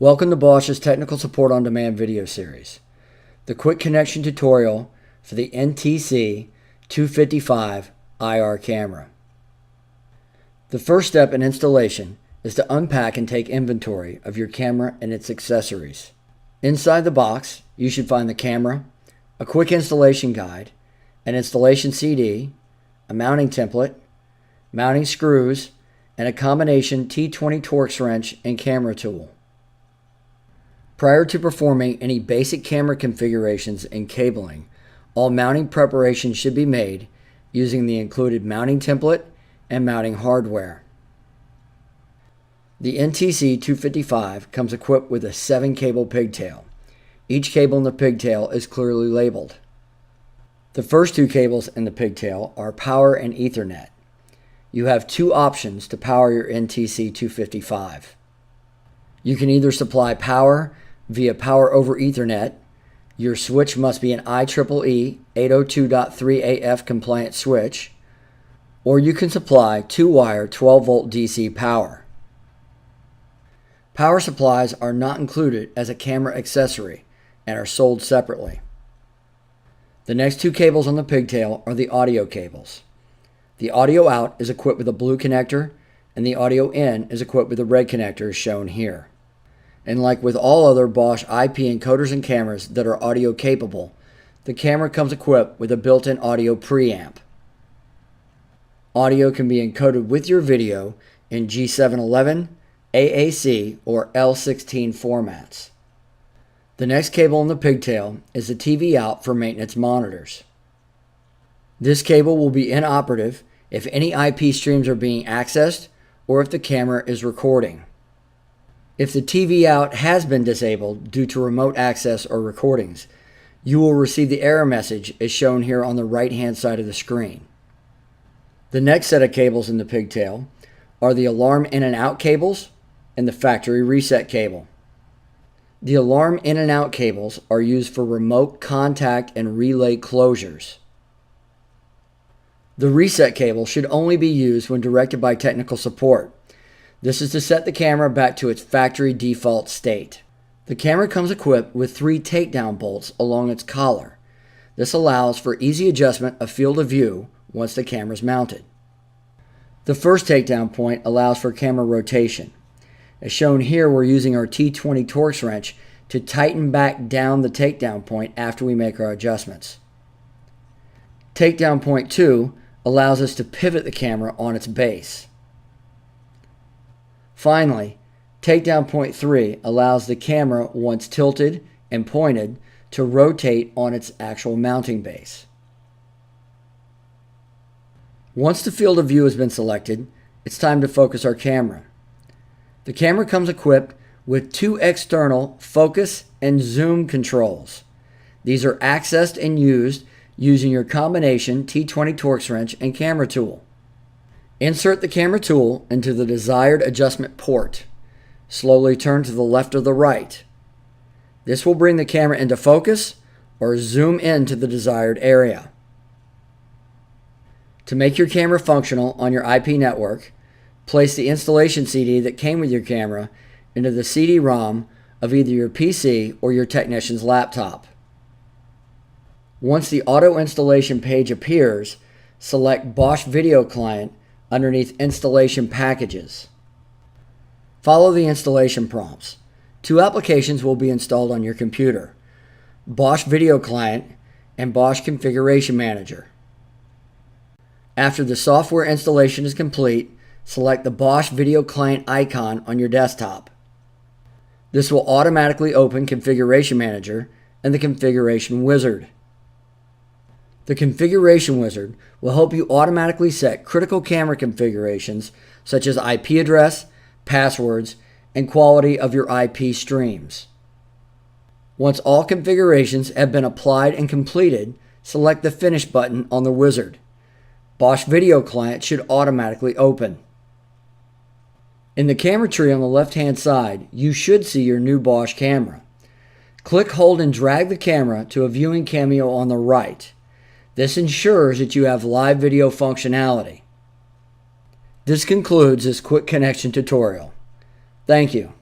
Welcome to Bosch's Technical Support on Demand video series. The quick connection tutorial for the NTC 255 IR camera. The first step in installation is to unpack and take inventory of your camera and its accessories. Inside the box, you should find the camera, a quick installation guide, an installation CD, a mounting template, mounting screws, and a combination T20 Torx wrench and camera tool. Prior to performing any basic camera configurations and cabling, all mounting preparations should be made using the included mounting template and mounting hardware. The NTC 255 comes equipped with a 7-cable pigtail. Each cable in the pigtail is clearly labeled. The first two cables in the pigtail are power and Ethernet. You have two options to power your NTC 255. You can either supply power via Power over Ethernet. Your switch must be an IEEE 802.3AF compliant switch, or you can supply 2-wire 12-volt DC power. Power supplies are not included as a camera accessory and are sold separately. The next two cables on the pigtail are the audio cables. The audio out is equipped with a blue connector, and the audio in is equipped with a red connector as shown here. And like with all other Bosch IP encoders and cameras that are audio capable, the camera comes equipped with a built-in audio preamp. Audio can be encoded with your video in G711, AAC, or L16 formats. The next cable in the pigtail is the TV out for maintenance monitors. This cable will be inoperative if any IP streams are being accessed or if the camera is recording. If the TV out has been disabled due to remote access or recordings, you will receive the error message as shown here on the right-hand side of the screen. The next set of cables in the pigtail are the alarm in and out cables and the factory reset cable. The alarm in and out cables are used for remote contact and relay closures. The reset cable should only be used when directed by technical support. This is to set the camera back to its factory default state. The camera comes equipped with 3 takedown bolts along its collar. This allows for easy adjustment of field of view once the camera is mounted. The first takedown point allows for camera rotation. As shown here, we're using our T20 Torx wrench to tighten back down the takedown point after we make our adjustments. Takedown point 2 allows us to pivot the camera on its base. Finally, takedown point 3 allows the camera, once tilted and pointed, to rotate on its actual mounting base. Once the field of view has been selected, it's time to focus our camera. The camera comes equipped with 2 external focus and zoom controls. These are accessed and used using your combination T20 Torx wrench and camera tool. Insert the camera tool into the desired adjustment port. Slowly turn to the left or the right. This will bring the camera into focus or zoom into the desired area. To make your camera functional on your IP network, place the installation CD that came with your camera into the CD-ROM of either your PC or your technician's laptop. Once the auto installation page appears, select Bosch Video Client underneath Installation Packages. Follow the installation prompts. 2 applications will be installed on your computer: Bosch Video Client and Bosch Configuration Manager. After the software installation is complete, select the Bosch Video Client icon on your desktop. This will automatically open Configuration Manager and the Configuration Wizard. The Configuration Wizard will help you automatically set critical camera configurations such as IP address, passwords, and quality of your IP streams. Once all configurations have been applied and completed, select the Finish button on the wizard. Bosch Video Client should automatically open. In the camera tree on the left-hand side, you should see your new Bosch camera. Click, hold, and drag the camera to a viewing cameo on the right. This ensures that you have live video functionality. This concludes this quick connection tutorial. Thank you.